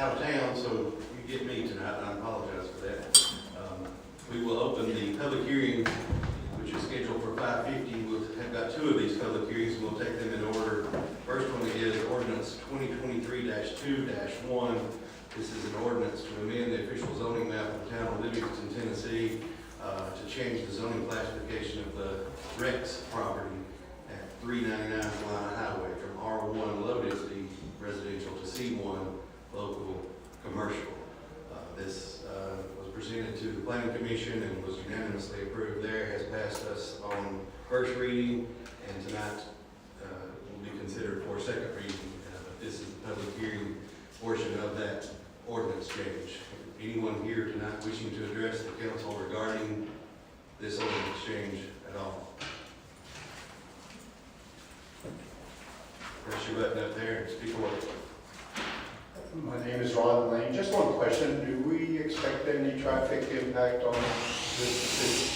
out of town, so you get me tonight, and I apologize for that. We will open the public hearing, which is scheduled for 5:50. We'll have got two of these public hearings, and we'll take them in order. First one is ordinance 2023-2-1. This is an ordinance to amend the official zoning map of the town of Livingston, Tennessee, to change the zoning classification of the Rex property at 399 Salina Highway from R1 low density residential to C1 local commercial. This was presented to the Planning Commission and was unanimously approved there, has passed us on first reading, and tonight will be considered for second reading. But this is the public hearing portion of that ordinance change. Anyone here tonight wishing to address the council regarding this ordinance change at all? Press your button up there and speak away. My name is Ron Lane. Just one question. Do we expect any traffic impact on this decision?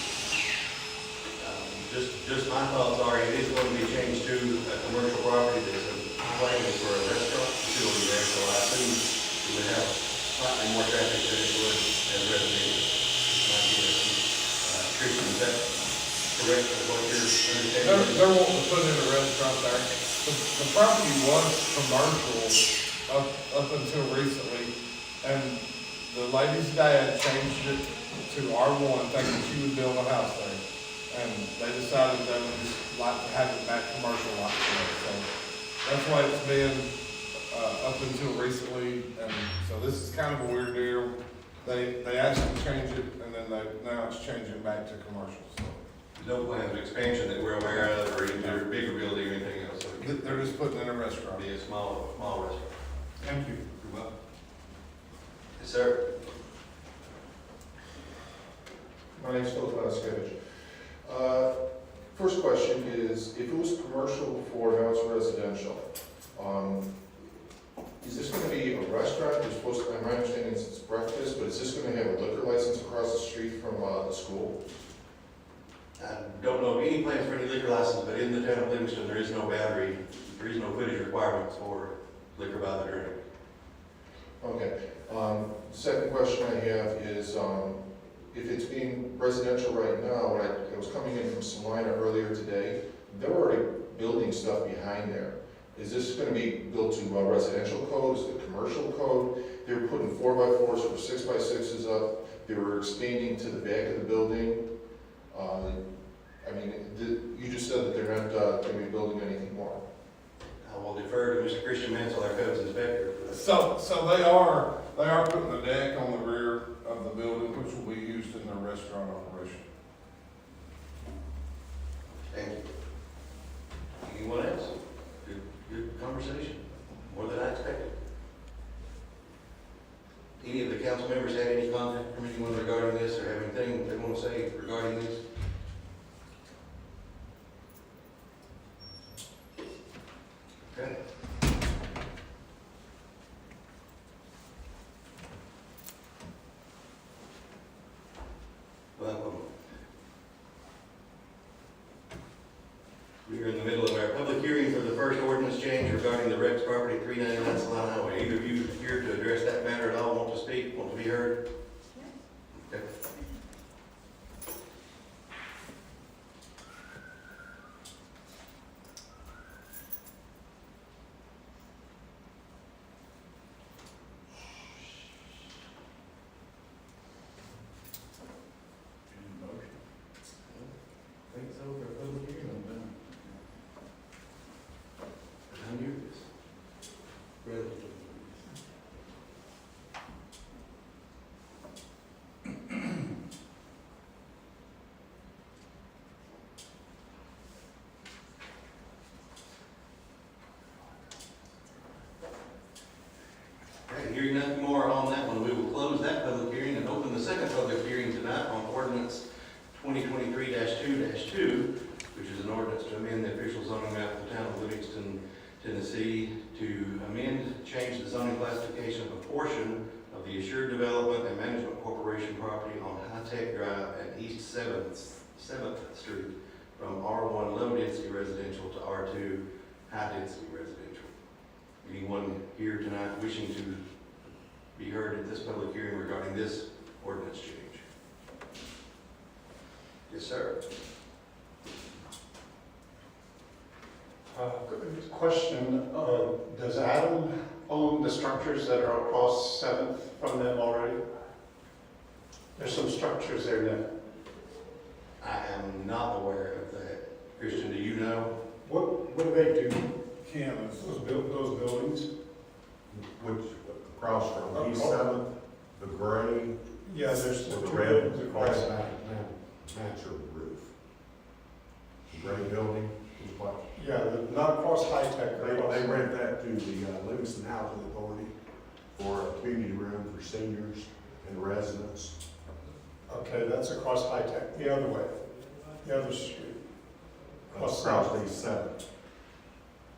Just my thoughts are, it is going to be changed to a commercial property. There's a plan for a restaurant facility there, so I assume it would have slightly more traffic than it would as residential. Christian, is that correct with what you're understanding? They're wanting to put in a restaurant there. The property was commercial up until recently, and the lady's dad changed it to R1, thinking she would build a house there. And they decided they would just like to have it back commercial like that. So that's why it's been up until recently, and so this is kind of a weird deal. They asked to change it, and then now it's changing back to commercial. So No plans of expansion that we're aware of, or either bigger building or anything else. So they're just putting in a restaurant. be a small restaurant. Thank you. You're welcome. Yes, sir. My name's Phil Glaskevich. First question is, if it was commercial before, now it's residential, is this going to be a restaurant? You're supposed to, my understanding is it's breakfast, but is this going to have a liquor license across the street from the school? I don't know of any plans for any liquor license, but in the town of Livingston, there is no boundary, there is no footage requirements for liquor by the drink. Okay. Second question I have is, if it's being residential right now, when I was coming in from Salina earlier today, they were already building stuff behind there. Is this going to be built to residential code? Is it commercial code? They were putting 4x4s or 6x6s up. They were expanding to the back of the building. I mean, you just said that they're not going to be building anything more. I will defer to Mr. Christian Mansell, our codes inspector. For that. So they are putting a deck on the rear of the building, which will be used in their restaurant operation. Thank you. Anyone else? Good conversation, more than I expected. Any of the council members had any comment from anyone regarding this, or have anything they want to say regarding this? Okay. Welcome. We are in the middle of our public hearing for the first ordinance change regarding the Rex property, 399 Salina Highway. Either of you here to address that matter at all, want to speak, want to be heard? Okay. I think so for a public hearing. How new is this? Relatively. Okay, hearing nothing more on that one, we will close that public hearing and open the second public hearing tonight on ordinance 2023-2-2, which is an ordinance to amend the official zoning map of the town of Livingston, Tennessee, to amend, change the zoning classification of a portion of the Assured Development and Management Corporation property on High Tech Drive at East 7th Street from R1 low density residential to R2 high density residential. Anyone here tonight wishing to be heard at this public hearing regarding this ordinance change. Yes, sir. Question, does Adam own the structures that are across 7th from them already? There's some structures there now. I am not aware of that. Christian, do you know? What do they do, Cameras. those buildings? Which, across from East Seventh, the gray, Yeah, there's with two the red, buildings the across. match your roof. The gray building is what, Yeah, not across High Tech. they rent that to the Livingston Housing Authority for a community room for seniors and residents. Okay, that's across High Tech, the other way, the other street. Across East Seventh.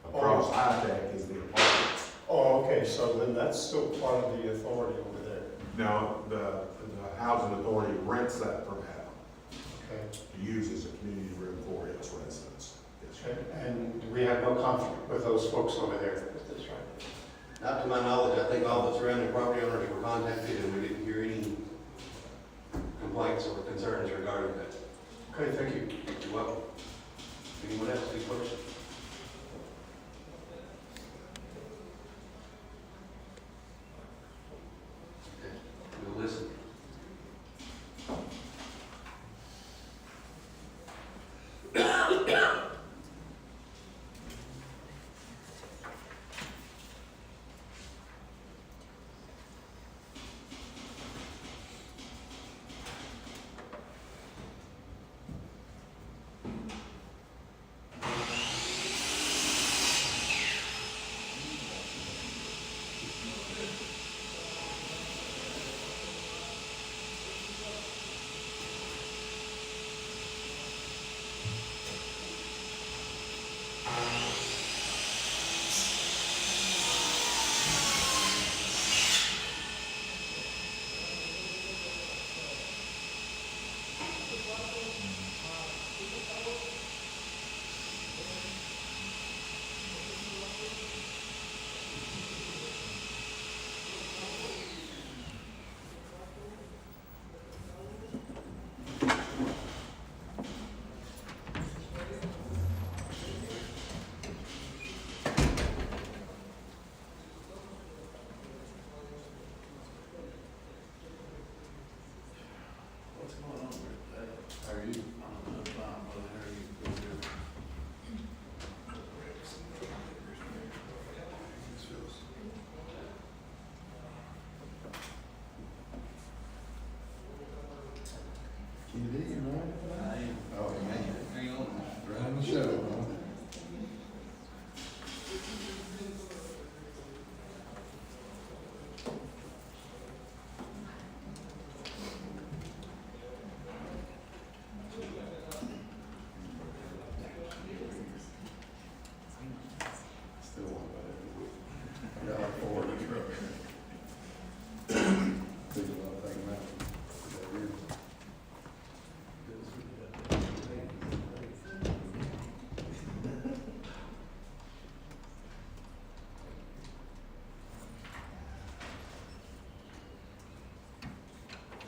Across High Tech is the apartments. Oh, okay, so then that's still part of the authority over there. Now, the housing authority rents that from Adam Okay. to use as a community room for its residents. Yes, sir. Okay, and we have no conflict with those folks over there, is this right? Not to my knowledge. I think all the surrounding property owners were contacted and we didn't hear any complaints or concerns regarding that. Okay, thank you. You're welcome. Anyone else, please, folks? Okay, we'll listen.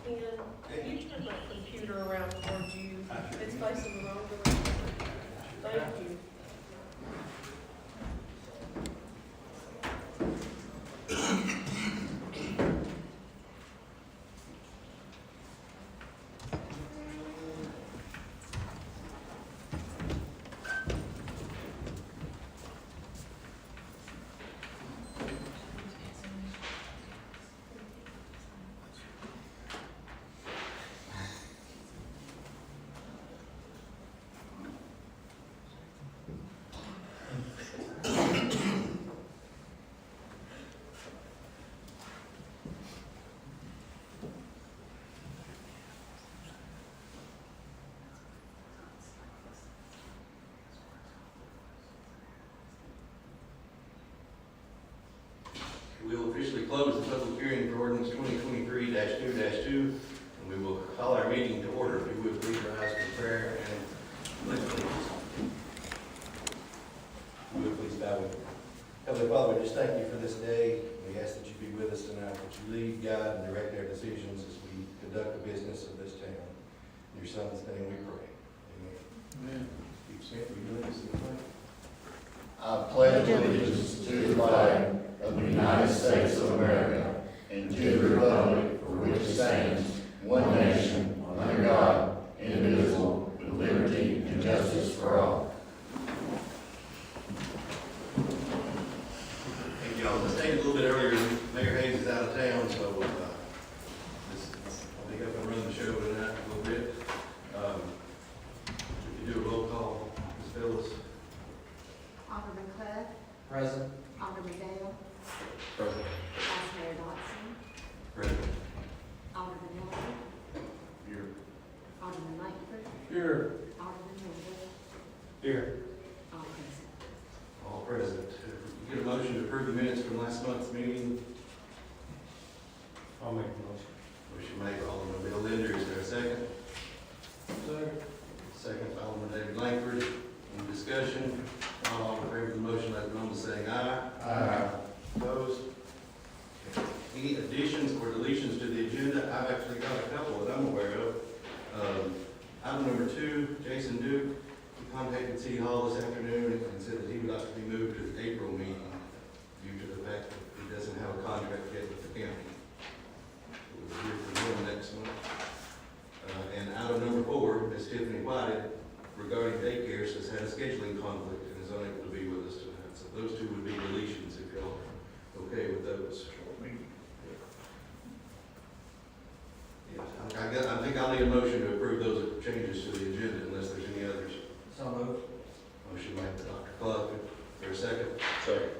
And you turn my computer around towards you, it's facing the wrong direction. Thank you. We'll officially close the public hearing for ordinance 2023-2-2, and we will call our meeting to order. If you would please rise for prayer and pledge allegiance. If you would please bow with me. Heavenly Father, we just thank you for this day. We we ask that you be with us tonight, that you lead, guide, and direct our decisions as we conduct the business of this town. In your son's name we pray. Amen. Keep saying, we doing this in the flag. I pledge allegiance to the flag of the United States of America and to the republic for which it stands, one nation, under God, indivisible, with liberty and justice for all. Thank y'all. Let's take it a little bit earlier. Mayor Hayes is out of town, so I'll be up and run the show tonight a little bit. If you do a roll call, Ms. Phyllis. Alderman Clegg, Present. Alderman Gale, Present. Vice Mayor Dodson, Present. Alderman Miller, Here. Alderman Langford, Here. Alderman Miller, Here. all present. All present. If we get a motion to approve the minutes from last month's meeting. I'll make the motion. Motion made by Alderman Bill Linder. Is there a second? Second. Second by Alderman David Langford. Any discussion? All in favor of the motion, let it be known by saying aye. Aye. Opposed? Any additions or deletions to the agenda? I've actually got a couple that I'm aware of. Item number 2, Jason Duke, he contacted City Hall this afternoon and said that he would like to be moved to the April meeting due to the fact that he doesn't have a contract yet with the county. We'll hear from him next month. And item number 4, Ms. Tiffany White, regarding daycare, has had a scheduling conflict and is unable to be with us tonight. So those two would be deletions if y'all are okay with those. Yes, I think I'll need a motion to approve those changes to the agenda unless there's any others. So moved. Motion made by Dr. Clark. Is there a second? Second.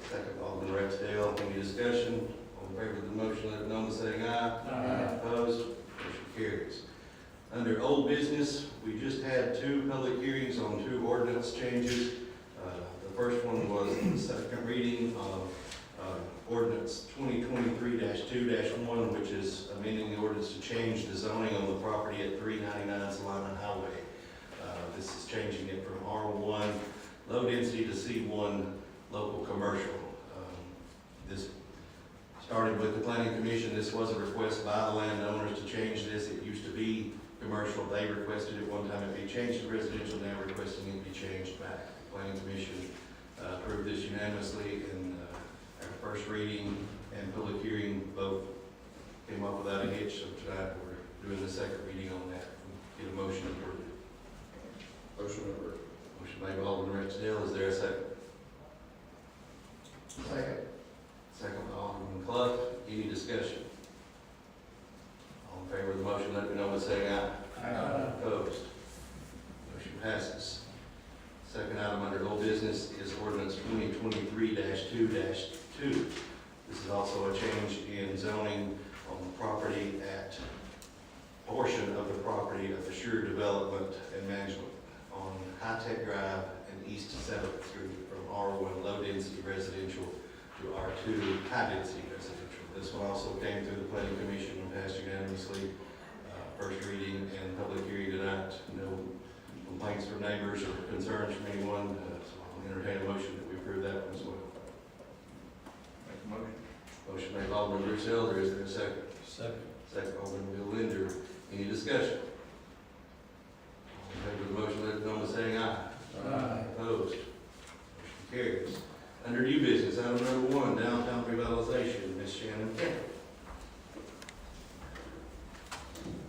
Second by Alderman Ragsdale. Any discussion? All in favor of the motion, let it know by saying aye. Aye. Opposed? Motion carries. Under old business, we just had 2 public hearings on 2 ordinance changes. The first one was the second reading of ordinance 2023-2-1, which is amending the ordinance to change the zoning on the property at 399 Salina Highway. This is changing it from R1 low density to C1 local commercial. This started with the planning commission. This was a request by the landowners to change this. It used to be commercial. They requested at one time it be changed to residential, now requesting it be changed back. The planning commission approved this unanimously in our first reading and public hearing. Both came up without a hitch, so tonight we're doing the second reading on that. Get a motion approved. Motion approved. Motion made by Alderman Ragsdale. Is there a second? Second. Second by Alderman Clough. Any discussion? All in favor of the motion, let me know by saying aye. Aye. Opposed? Motion passes. Second item under old business is ordinance 2023-2-2. This is also a change in zoning on the property at portion of the property of Assured Development and Management on High Tech Drive and East 7th Street from R1 low density residential to R2 high density residential. This one also came through the planning commission and passed unanimously. First reading and public hearing tonight. No complaints from neighbors or concerns from anyone. So I'll entertain a motion that we approve that one as well. Make a motion. Motion made by Alderman Bruce Elder. Is there a second? Second. Second, Alderman Bill Linder. Any discussion? All in favor of the motion, let it know by saying aye. Aye. Opposed? Motion carries. Under new business, item number 1, downtown revitalization. Ms. Shannon Kemp.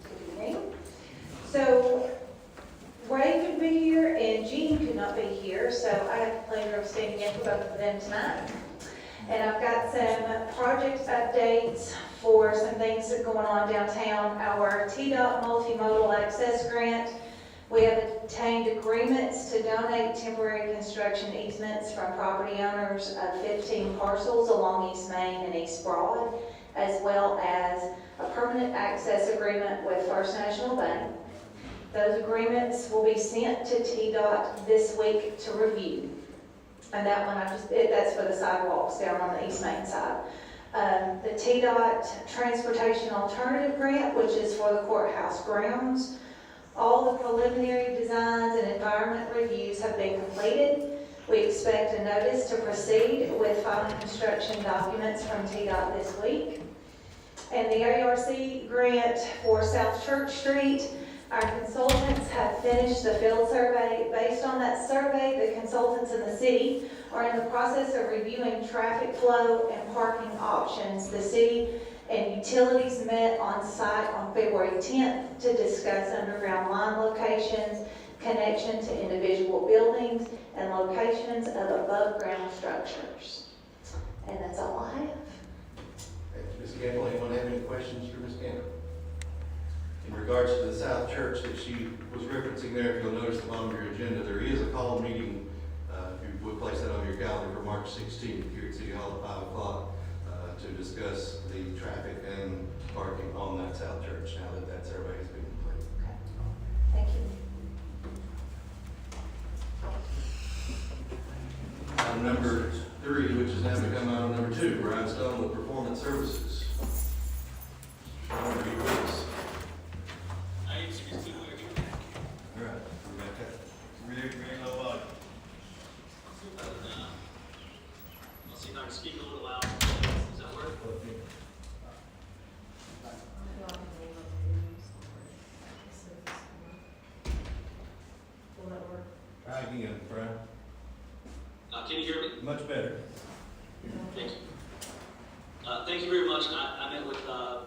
Good evening. So Ray could be here and Jean could not be here, so I have the pleasure of standing in for both of them tonight. And I've got some project updates for some things that are going on downtown. Our TDOT multimodal access grant, we have obtained agreements to donate temporary construction easements from property owners of 15 parcels along East Main and East Broad, as well as a permanent access agreement with First National Bank. Those agreements will be sent to TDOT this week to review. And that one, that's for the sidewalks down on the East Main side. The TDOT Transportation Alternative Grant, which is for the courthouse grounds. All the preliminary designs and environment reviews have been completed. We expect a notice to proceed with filing construction documents from TDOT this week. And the ARC grant for South Church Street, our consultants have finished the field survey. Based on that survey, the consultants in the city are in the process of reviewing traffic flow and parking options. The city and utilities met on site on February 10th to discuss underground line locations, connection to individual buildings, and locations of above-ground structures. And that's all I have. Thank you, Ms. Gamble. Anyone have any questions for Ms. Gamble? In regards to the South Church that she was referencing there, if you'll notice the bottom of your agenda, there is a call meeting, if you would place that on your calendar for March 16th here at City Hall at 5 o'clock to discuss the traffic and parking on that South Church now that that survey has been completed. Thank you. Item number 3, which has now become item number 2, Brian Stone with Performance Services. Sean, are you with us? I am Mr. Two here. All right, we're back up. Very low volume. I'll see if I can speak a little loud. Does that work? Will that work? Try again, Brian. Can you hear me? Much better. Thank you. Thank you very much. I met with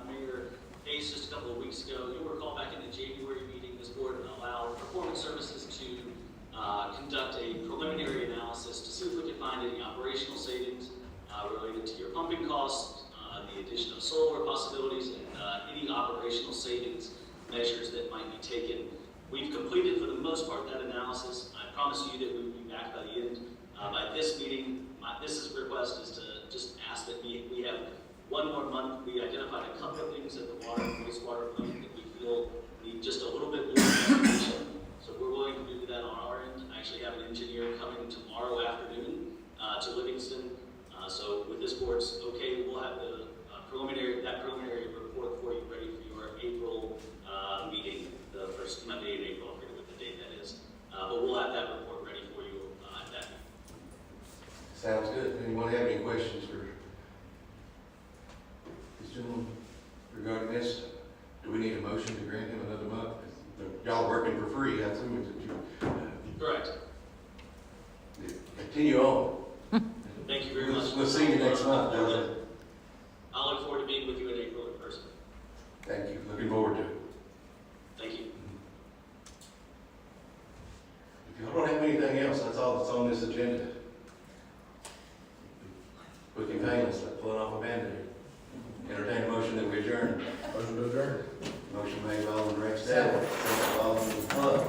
Mayor Ace just a couple of weeks ago. You'll recall back in the January meeting, this board allowed Performance Services to conduct a preliminary analysis to see if we could find any operational savings related to your pumping costs, the addition of solar possibilities, and any operational savings measures that might be taken. We've completed, for the most part, that analysis. I promise you that we will be back by the end. By this meeting, this request is to just ask that we have one more month. We identified a couple of things at the water and wastewater plant that we feel need just a little bit more investigation. So we're willing to do that on our end. I actually have an engineer coming tomorrow afternoon to Livingston. So with this board's okay, we'll have the preliminary report for you ready for your April meeting, the first Monday in April. I forget what the date that is. But we'll have that report ready for you at that meeting. Sounds good. Anyone have any questions for these gentlemen regarding this? Do we need a motion to grant him another month? Y'all are working for free, I assume that you Correct. continue on. Thank you very much. We'll see you next month, Dylan. I'll look forward to being with you in April in person. Thank you. Looking forward to it. Thank you. If y'all don't have anything else, that's all that's on this agenda. Quick and painless, like pulling off a Band-Aid. Entertain a motion that we adjourn. Motion to adjourn. Motion made by Alderman Rex Dowd, second by Alderman Club.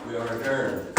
We are adjourned.